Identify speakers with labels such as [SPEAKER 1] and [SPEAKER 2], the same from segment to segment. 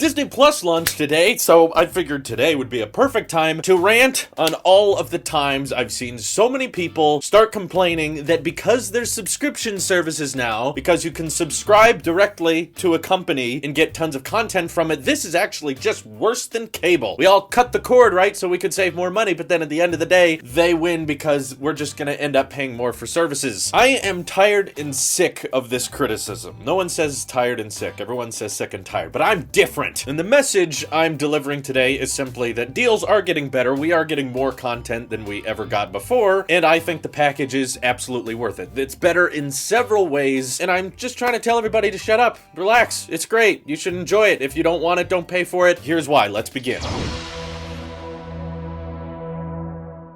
[SPEAKER 1] Disney Plus launched today, so I figured today would be a perfect time to rant on all of the times I've seen so many people start complaining that because there's subscription services now, because you can subscribe directly to a company and get tons of content from it, this is actually just worse than cable. We all cut the cord, right, so we could save more money, but then at the end of the day, they win because we're just gonna end up paying more for services. I am tired and sick of this criticism. No one says tired and sick, everyone says sick and tired, but I'm different. And the message I'm delivering today is simply that deals are getting better, we are getting more content than we ever got before, and I think the package is absolutely worth it. It's better in several ways, and I'm just trying to tell everybody to shut up, relax, it's great, you should enjoy it. If you don't want it, don't pay for it. Here's why, let's begin.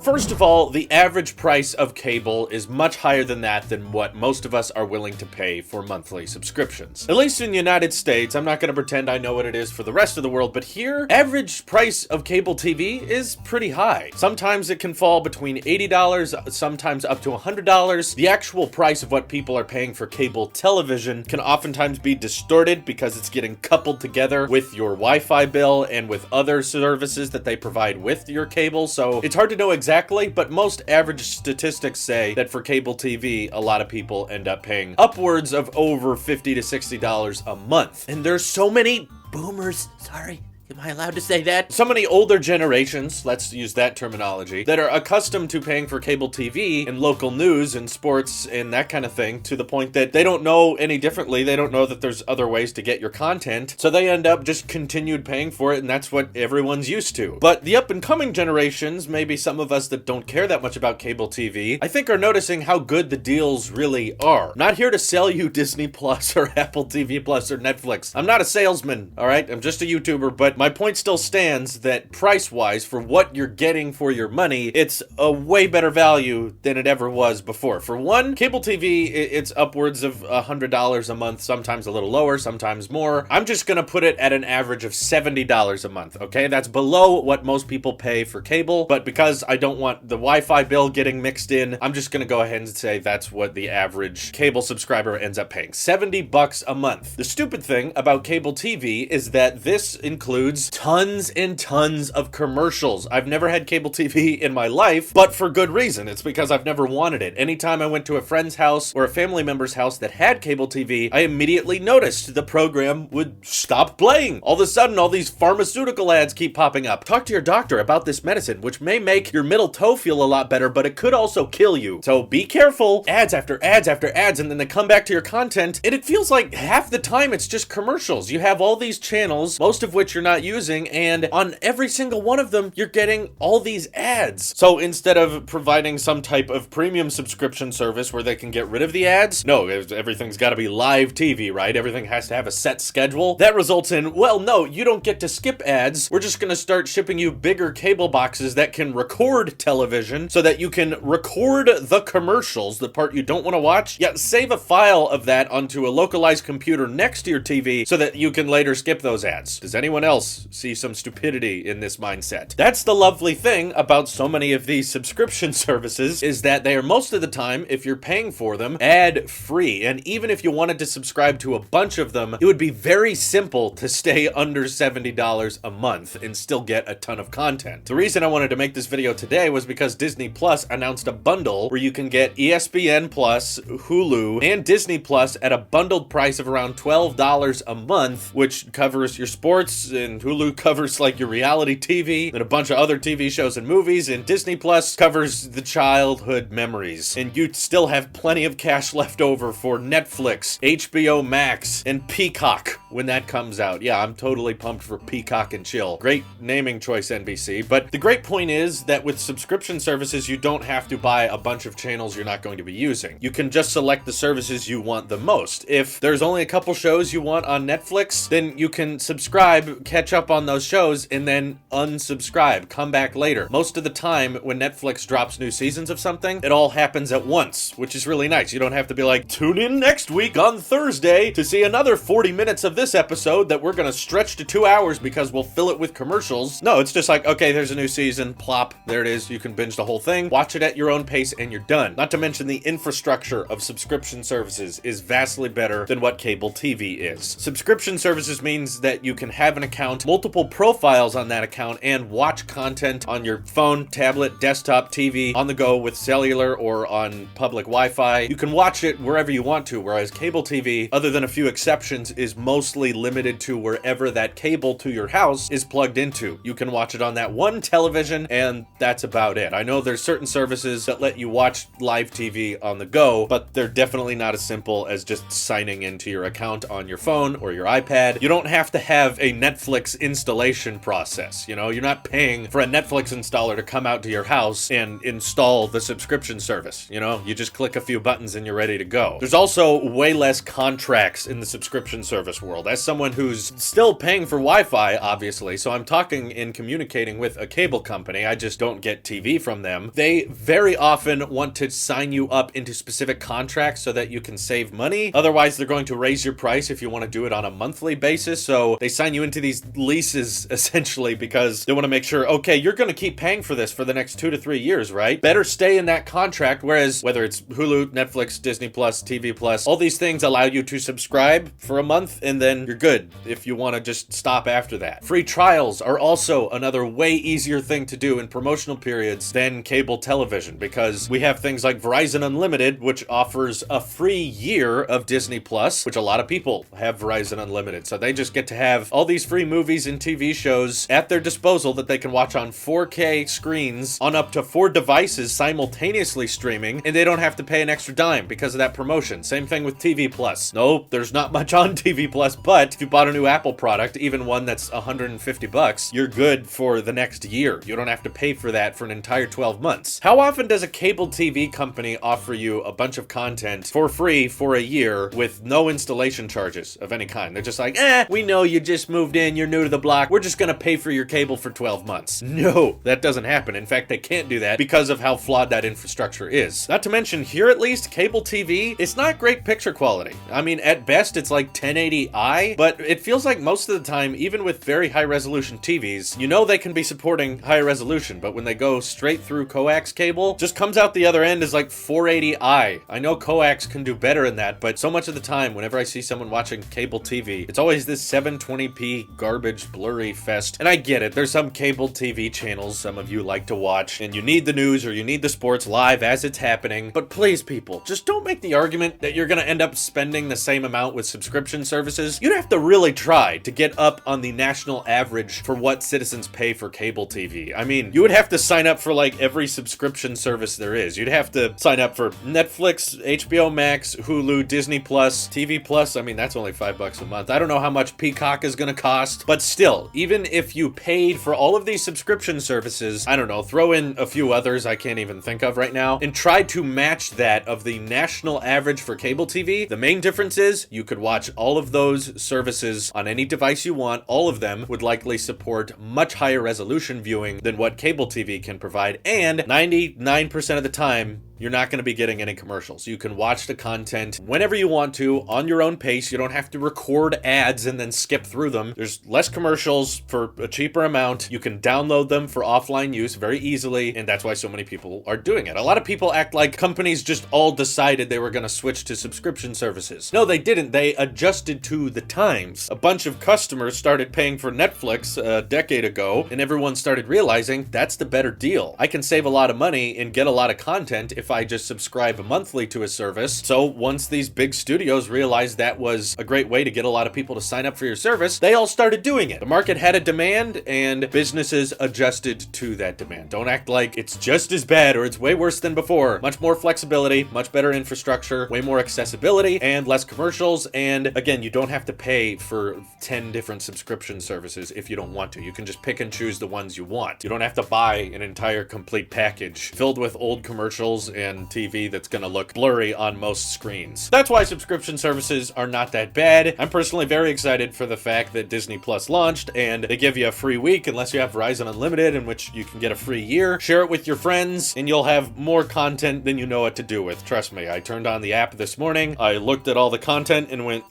[SPEAKER 1] First of all, the average price of cable is much higher than what most of us are willing to pay for monthly subscriptions. At least in the United States, I'm not going to pretend I know what it is for the rest of the world, but here, average price of cable TV is pretty high. Sometimes it can fall between $80, sometimes up to $100. The actual price of what people are paying for cable television can oftentimes be distorted because it's getting coupled together with your Wi-Fi bill and with other services that they provide with your cable, so it's hard to know exactly, but most average statistics say that for cable TV, a lot of people end up paying upwards of over $50 to $60 a month. And there's so many boomers, sorry, am I allowed to say that? So many older generations, let's use that terminology, that are accustomed to paying for cable TV and local news and sports and that kind of thing to the point that they don't know any differently. They don't know that there's other ways to get your content. So they end up just continued paying for it, and that's what everyone's used to. But the up and coming generations, maybe some of us that don't care that much about cable TV, I think are noticing how good the deals really are. I'm not here to sell you Disney Plus or Apple TV Plus or Netflix. I'm not a salesman, all right? I'm just a YouTuber, but my point still stands that price-wise, for what you're getting for your money, it's a way better value than it ever was before. For one, cable TV, it's upwards of $100 a month, sometimes a little lower, sometimes more. I'm just gonna put it at an average of $70 a month, okay? That's below what most people pay for cable, but because I don't want the Wi-Fi bill getting mixed in, I'm just gonna go ahead and say that's what the average cable subscriber ends up paying, $70 a month. The stupid thing about cable TV is that this includes tons and tons of commercials. I've never had cable TV in my life, but for good reason. It's because I've never wanted it. Anytime I went to a friend's house or a family member's house that had cable TV, I immediately noticed the program would stop playing. All of a sudden, all these pharmaceutical ads keep popping up. Talk to your doctor about this medicine, which may make your middle toe feel a lot better, but it could also kill you. So be careful. Ads after ads after ads, and then they come back to your content, and it feels like half the time it's just commercials. You have all these channels, most of which you're not using, and on every single one of them, you're getting all these ads. So instead of providing some type of premium subscription service where they can get rid of the ads, no, everything's got to be live TV, right? Everything has to have a set schedule. That results in, well, no, you don't get to skip ads. We're just going to start shipping you bigger cable boxes that can record television so that you can record the commercials, the part you don't want to watch, yet save a file of that onto a localized computer next to your TV so that you can later skip those ads. Does anyone else see some stupidity in this mindset? That's the lovely thing about so many of these subscription services, is that they are most of the time, if you're paying for them, ad-free. And even if you wanted to subscribe to a bunch of them, it would be very simple to stay under $70 a month and still get a ton of content. The reason I wanted to make this video today was because Disney Plus announced a bundle where you can get ESPN Plus, Hulu, and Disney Plus at a bundled price of around $12 a month, which covers your sports, and Hulu covers like your reality TV and a bunch of other TV shows and movies, and Disney Plus covers the childhood memories. And you still have plenty of cash left over for Netflix, HBO Max, and Peacock when that comes out. Yeah, I'm totally pumped for Peacock and Chill. Great naming choice, NBC. But the great point is that with subscription services, you don't have to buy a bunch of channels you're not going to be using. You can just select the services you want the most. If there's only a couple shows you want on Netflix, then you can subscribe, catch catch up on those shows and then unsubscribe, come back later. Most of the time when Netflix drops new seasons of something, it all happens at once, which is really nice. You don't have to be like, tune in next week on Thursday to see another 40 minutes of this episode that we're gonna stretch to 2 hours because we'll fill it with commercials. No, it's just like, okay, there's a new season, plop, there it is. You can binge the whole thing, watch it at your own pace, and you're done. Not to mention the infrastructure of subscription services is vastly better than what cable TV is. Subscription services means that you can have an account, multiple profiles on that account, and watch content on your phone, tablet, desktop, TV, on the go with cellular or on public Wi-Fi. You can watch it wherever you want to, whereas cable TV, other than a few exceptions, is mostly limited to wherever that cable to your house is plugged into. You can watch it on that one television, and that's about it. I know there's certain services that let you watch live TV on the go, but they're definitely not as simple as just signing into your account on your phone or your iPad. You don't have to have a Netflix installation process. You know, you're not paying for a Netflix installer to come out to your house and install the subscription service. You know, you just click a few buttons and you're ready to go. There's also way less contracts in the subscription service world. As someone who's still paying for Wi-Fi, obviously, so I'm talking and communicating with a cable company, I just don't get TV from them. They very often want to sign you up into specific contracts so that you can save money. Otherwise, they're going to raise your price if you want to do it on a monthly basis. So they sign you into these leases essentially because they want to make sure, okay, you're going to keep paying for this for the next 2 to 3 years, right? Better stay in that contract. Whereas whether it's Hulu, Netflix, Disney Plus, TV Plus, all these things allow you to subscribe for a month and then you're good if you want to just stop after that. Free trials are also another way easier thing to do in promotional periods than cable television because we have things like Verizon Unlimited, which offers a free year of Disney Plus, which a lot of people have Verizon Unlimited. So they just get to have all these free movies and TV shows at their disposal that they can watch on 4K screens on up to 4 devices simultaneously streaming, and they don't have to pay an extra dime because of that promotion. Same thing with TV Plus. No, there's not much on TV Plus, but if you bought a new Apple product, even one that's $150, you're good for the next year. You don't have to pay for that for an entire 12 months. How often does a cable TV company offer you a bunch of content for free for a year with no installation charges of any kind? They're just like, we know you just moved in, you're new to the block, we're just gonna pay for your cable for 12 months. No, that doesn't happen. In fact, they can't do that because of how flawed that infrastructure is. Not to mention, here at least, cable TV, it's not great picture quality. I mean, at best, it's like 1080i, but it feels like most of the time, even with very high resolution TVs, you know they can be supporting high resolution, but when they go straight through coax cable, just comes out the other end as like 480i. I know coax can do better in that, but so much of the time, whenever I see someone watching cable TV, it's always this 720p garbage blurry fest. And I get it, there's some cable TV channels some of you like to watch, and you need the news or you need the sports live as it's happening, but please people, just don't make the argument that you're gonna end up spending the same amount with subscription services. You'd have to really try to get up on the national average for what citizens pay for cable TV. I mean, you would have to sign up for like every subscription service there is. You'd have to sign up for Netflix, HBO Max, Hulu, Disney Plus, TV Plus. I mean, that's only $5 a month. I don't know how much Peacock is gonna cost, but still, even if you paid for all of these subscription services, I don't know, throw in a few others I can't even think of right now, and try to match that of the national average for cable TV, the main difference is you could watch all of those services on any device you want. All of them would likely support much higher resolution viewing than what cable TV can provide, and 99% of the time, you're not going to be getting any commercials. You can watch the content whenever you want to on your own pace. You don't have to record ads and then skip through them. There's less commercials for a cheaper amount. You can download them for offline use very easily, and that's why so many people are doing it. A lot of people act like companies just all decided they were going to switch to subscription services. No, they didn't. They adjusted to the times. A bunch of customers started paying for Netflix a decade ago, and everyone started realizing that's the better deal. I can save a lot of money and get a lot of content if I just subscribe monthly to a service. So once these big studios realized that was a great way to get a lot of people to sign up for your service, they all started doing it. The market had a demand and businesses adjusted to that demand. Don't act like it's just as bad or it's way worse than before. Much more flexibility, much better infrastructure, way more accessibility, and less commercials. And again, you don't have to pay for 10 different subscription services if you don't want to. You can just pick and choose the ones you want. You don't have to buy an entire complete package filled with old commercials and TV that's gonna look blurry on most screens. That's why subscription services are not that bad. I'm personally very excited for the fact that Disney Plus launched, and they give you a free week unless you have Verizon Unlimited, in which you can get a free year. Share it with your friends, and you'll have more content than you know what to do with. Trust me, I turned on the app this morning, I looked at all the content and went,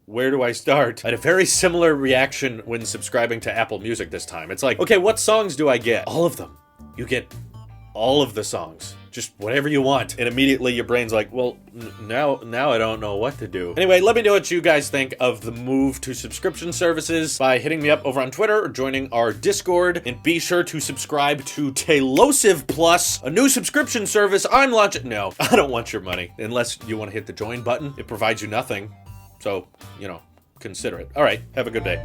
[SPEAKER 1] where do I start? I had a very similar reaction when subscribing to Apple Music this time. It's like, okay, what songs do I get? All of them. You get all of the songs. Just whatever you want. And immediately your brain's like, well, now I don't know what to do. Anyway, let me know what you guys think of the move to subscription services by hitting me up over on Twitter or joining our Discord. And be sure to subscribe to Tailosive Plus, a new subscription service I'm launching. No, I don't want your money. Unless you want to hit the join button. It provides you nothing. So, consider it. All right, have a good day.